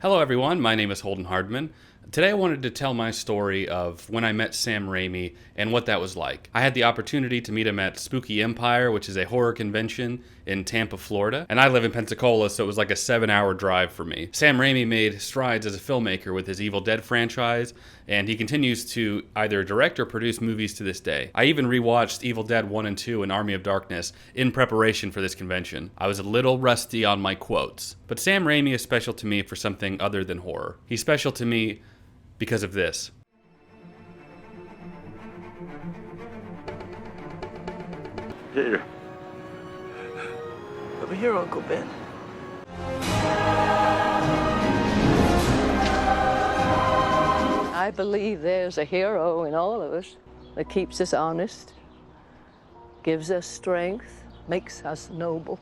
Hello everyone, my name is Holden Hardman. Today I wanted to tell my story of when I met Sam Raimi and what that was like. I had the opportunity to meet him at Spooky Empire, which is a horror convention in Tampa, Florida, and I live in Pensacola, so it was like a 7-hour drive for me. Sam Raimi made strides as a filmmaker with his Evil Dead franchise, and he continues to either direct or produce movies to this day. I even rewatched Evil Dead 1 and 2 and Army of Darkness in preparation for this convention. I was a little rusty on my quotes, but Sam Raimi is special to me for something other than horror. He's special to me because of this. Here. Over here, Uncle Ben. I believe there's a hero in all of us that keeps us honest, gives us strength, makes us noble.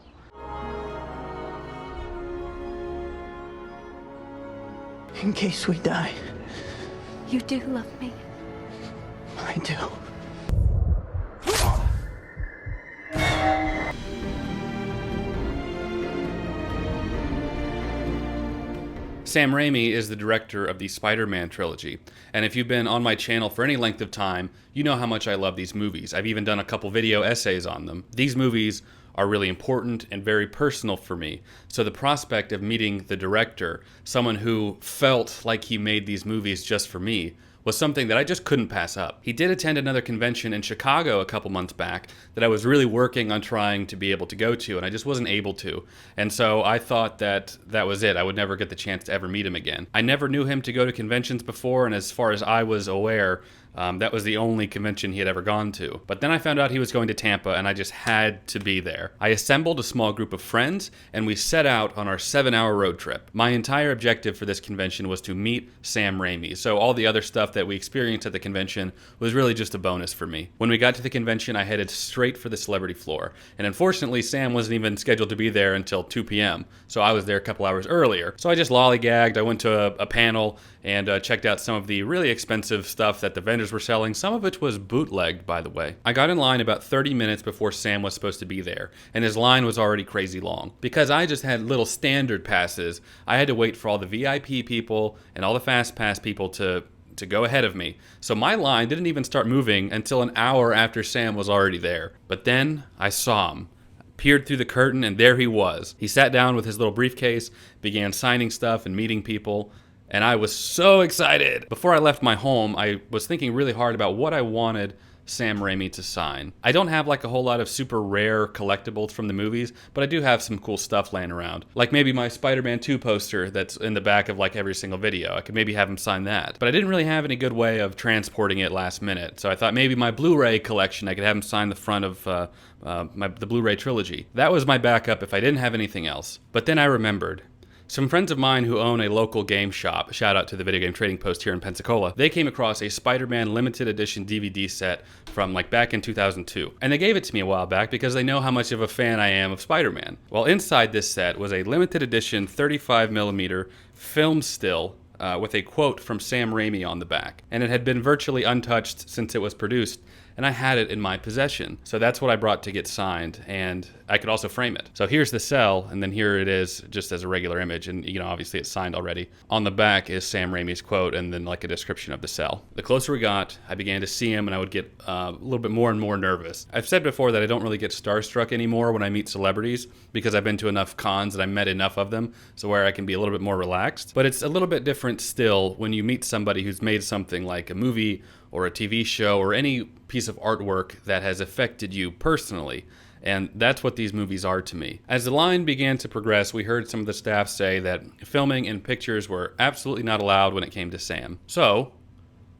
In case we die. You do love me. I do. Sam Raimi is the director of the Spider-Man trilogy, and if you've been on my channel for any length of time, you know how much I love these movies. I've even done a couple video essays on them. These movies are really important and very personal for me, so the prospect of meeting the director, someone who felt like he made these movies just for me, was something that I just couldn't pass up. He did attend another convention in Chicago a couple months back that I was really working on trying to be able to go to, and I just wasn't able to. And so I thought that that was it. I would never get the chance to ever meet him again. I never knew him to go to conventions before, and as far as I was aware, that was the only convention he had ever gone to. But then I found out he was going to Tampa, and I just had to be there. I assembled a small group of friends, and we set out on our 7-hour road trip. My entire objective for this convention was to meet Sam Raimi, so all the other stuff that we experienced at the convention was really just a bonus for me. When we got to the convention, I headed straight for the celebrity floor, and unfortunately, Sam wasn't even scheduled to be there until 2 p.m., so I was there a couple hours earlier. So I just lollygagged, I went to a panel, and checked out some of the really expensive stuff that the vendors were selling, some of which was bootlegged, by the way. I got in line about 30 minutes before Sam was supposed to be there, and his line was already crazy long. Because I just had little standard passes, I had to wait for all the VIP people and all the fast pass people to go ahead of me. So my line didn't even start moving until an hour after Sam was already there. But then I saw him. Peered through the curtain, and there he was. He sat down with his little briefcase, began signing stuff and meeting people, and I was so excited. Before I left my home, I was thinking really hard about what I wanted Sam Raimi to sign. I don't have like a whole lot of super rare collectibles from the movies, but I do have some cool stuff laying around. Like maybe my Spider-Man 2 poster that's in the back of like every single video. I could maybe have him sign that. But I didn't really have any good way of transporting it last minute, so I thought maybe my Blu-ray collection, I could have him sign the front of the Blu-ray trilogy. That was my backup if I didn't have anything else. But then I remembered. Some friends of mine who own a local game shop, shout out to the Video Game Trading Post here in Pensacola, they came across a Spider-Man limited edition DVD set from like back in 2002. And they gave it to me a while back because they know how much of a fan I am of Spider-Man. Well, inside this set was a limited edition 35mm film still with a quote from Sam Raimi on the back. And it had been virtually untouched since it was produced, and I had it in my possession. So that's what I brought to get signed, and I could also frame it. So here's the cell, and then here it is just as a regular image, and you know, obviously it's signed already. On the back is Sam Raimi's quote, and then like a description of the cell. The closer we got, I began to see him, and I would get a little bit more and more nervous. I've said before that I don't really get starstruck anymore when I meet celebrities, because I've been to enough cons and I met enough of them, so where I can be a little bit more relaxed. But it's a little bit different still when you meet somebody who's made something like a movie or a TV show or any piece of artwork that has affected you personally. And that's what these movies are to me. As the line began to progress, we heard some of the staff say that filming and pictures were absolutely not allowed when it came to Sam. So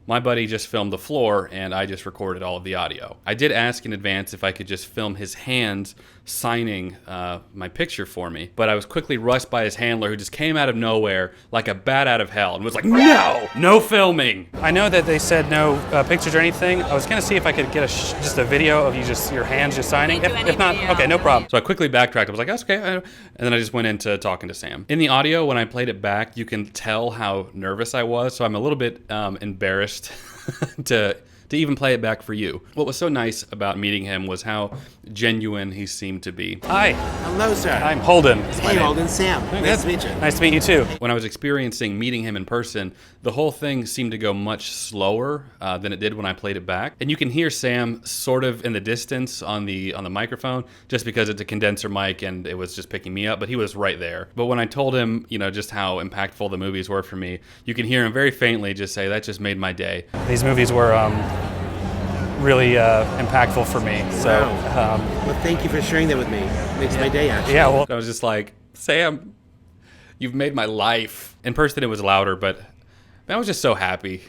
my buddy just filmed the floor, and I just recorded all of the audio. I did ask in advance if I could just film his hands signing my picture for me, but I was quickly rushed by his handler, who just came out of nowhere like a bat out of hell and was like, no filming. I know that they said no pictures or anything. I was gonna see if I could get just a video of your hands just signing. If not, okay, no problem. So I quickly backtracked. I was like, that's okay. And then I just went into talking to Sam. In the audio, when I played it back, you can tell how nervous I was. So I'm a little bit embarrassed to to even play it back for you. What was so nice about meeting him was how genuine he seemed to be. Hi, Hello, sir. I'm Holden. Hey, Holden. Sam. Nice to meet you. Nice to meet you too. When I was experiencing meeting him in person, the whole thing seemed to go much slower than it did when I played it back. And you can hear Sam sort of in the distance on the microphone, just because it's a condenser mic and it was just picking me up, but he was right there. But when I told him, just how impactful the movies were for me, you can hear him very faintly just say, "That just made my day." These movies were really impactful for me. So, Well, thank you for sharing that with me. Makes my day, actually. yeah, well, I was just like, "Sam, you've made my life." In person it was louder, but I was just so happy.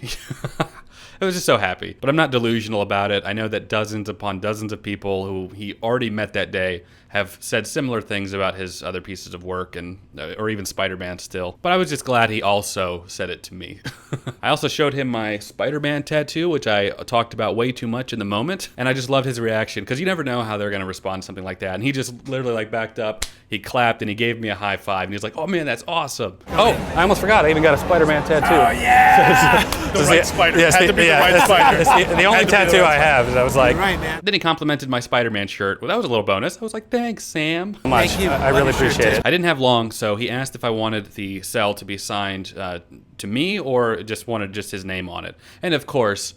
I was just so happy. But I'm not delusional about it. I know that dozens upon dozens of people who he already met that day have said similar things about his other pieces of work, and or even Spider-Man still. But I was just glad he also said it to me. I also showed him my Spider-Man tattoo, which I talked about way too much in the moment, and I just loved his reaction, because you never know how they're going to respond to something like that. And he just literally backed up, he clapped, and he gave me a high five, and he was like, "Oh man, that's awesome." oh, I almost forgot. I even got a Spider-Man tattoo. Oh, yeah! The right spider. Yes, Had to be the right it's spider. the only tattoo I have is I was like, Right, man. Then he complimented my Spider-Man shirt. Well, that was a little bonus. I was like, "Thanks, Sam." much. Thank you. I really Love your appreciate shirt, it. I didn't have long, so he asked if I wanted the cell to be signed to me or just wanted just his name on it. And of course,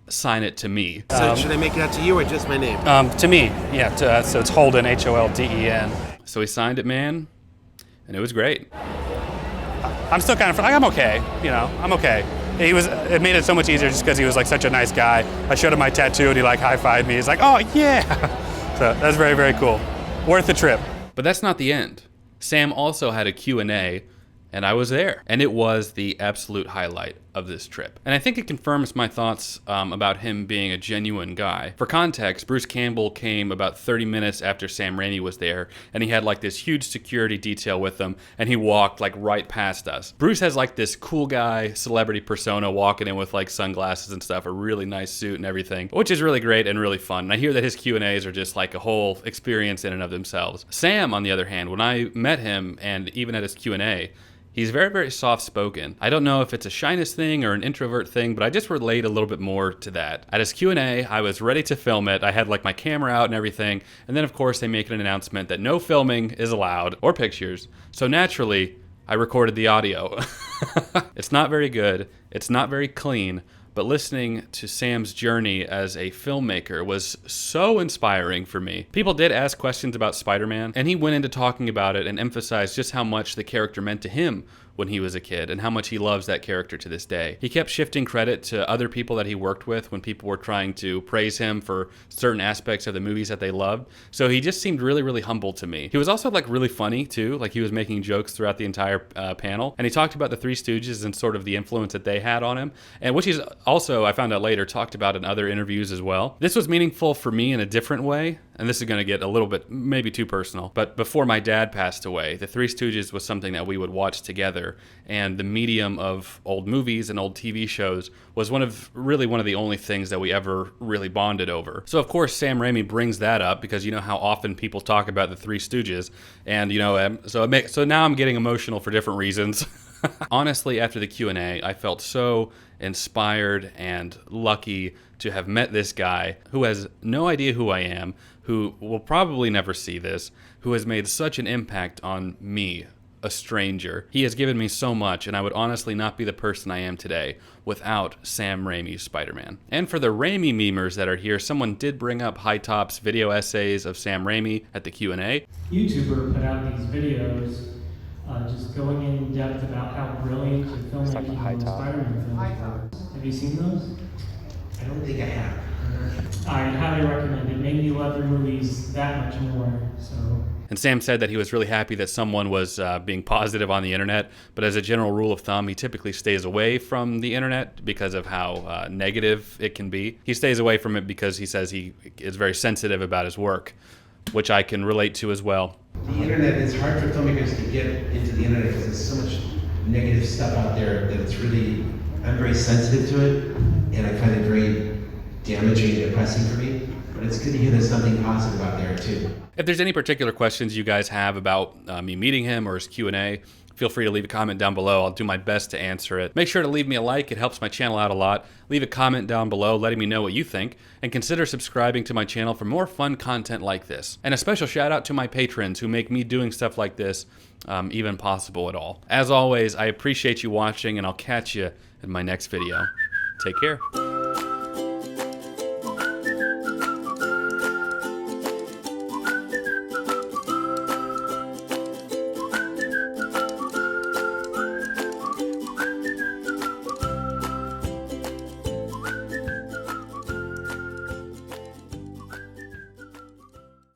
sign it to me. So should I make it out to you or just my name? To me, yeah. So it's Holden, Holden. So he signed it, man, and it was great. I'm still kind of I'm okay. I'm okay. It made it so much easier just because he was such a nice guy. I showed him my tattoo and he high-fived me. He's like, "Oh yeah." So that's very, very cool. Worth the trip. But that's not the end. Sam also had a Q&A, and I was there. And it was the absolute highlight of this trip. And I think it confirms my thoughts about him being a genuine guy. For context, Bruce Campbell came about 30 minutes after Sam Raimi was there, and he had this huge security detail with him, and he walked right past us. Bruce has this cool guy celebrity persona, walking in with sunglasses and stuff, a really nice suit and everything, which is really great and really fun. And I hear that his Q&As are just a whole experience in and of themselves. Sam, on the other hand, when I met him, and even at his Q&A, he's very, very soft-spoken. I don't know if it's a shyness thing or an introvert thing, but I just relate a little bit more to that. At his Q&A, I was ready to film it. I had my camera out and everything. And then, of course, they make an announcement that no filming is allowed, or pictures. So naturally, I recorded the audio. It's not very good. It's not very clean. But listening to Sam's journey as a filmmaker was so inspiring for me. People did ask questions about Spider-Man, and he went into talking about it and emphasized just how much the character meant to him when he was a kid and how much he loves that character to this day. He kept shifting credit to other people that he worked with when people were trying to praise him for certain aspects of the movies that they loved. So he just seemed really, really humble to me. He was also really funny too. He was making jokes throughout the entire panel. And he talked about the Three Stooges and sort of the influence that they had on him. And which he's also, I found out later, talked about in other interviews as well. This was meaningful for me in a different way. And this is going to get a little bit, maybe too personal. But before my dad passed away, the Three Stooges was something that we would watch together. And the medium of old movies and old TV shows was one of the only things that we ever really bonded over. So of course Sam Raimi brings that up because you know how often people talk about the Three Stooges, and so now I'm getting emotional for different reasons. Honestly, after the Q&A, I felt so inspired and lucky to have met this guy who has no idea who I am, who will probably never see this, who has made such an impact on me, a stranger. He has given me so much, and I would honestly not be the person I am today without Sam Raimi's Spider-Man. And for the Raimi memers that are here, someone did bring up High Top's video essays of Sam Raimi at the Q&A. YouTuber put out these videos just going in depth about how brilliant the filmmaking on the Spider-Man films were. Have you seen those? I don't think I have. I highly recommend it. Made me love your movies that much more. So. And Sam said that he was really happy that someone was being positive on the internet, but as a general rule of thumb, he typically stays away from the internet because of how negative it can be. He stays away from it because he says he is very sensitive about his work, which I can relate to as well. The internet, it's hard for filmmakers to get into the internet because there's so much negative stuff out there that I'm very sensitive to it, and I find it very damaging and depressing for me. But it's good to hear there's something positive out there too. If there's any particular questions you guys have about me meeting him or his Q&A, feel free to leave a comment down below. I'll do my best to answer it. Make sure to leave me a like. It helps my channel out a lot. Leave a comment down below letting me know what you think, and consider subscribing to my channel for more fun content like this. And a special shout out to my patrons who make me doing stuff like this even possible at all. As always, I appreciate you watching, and I'll catch you in my next video. Take care.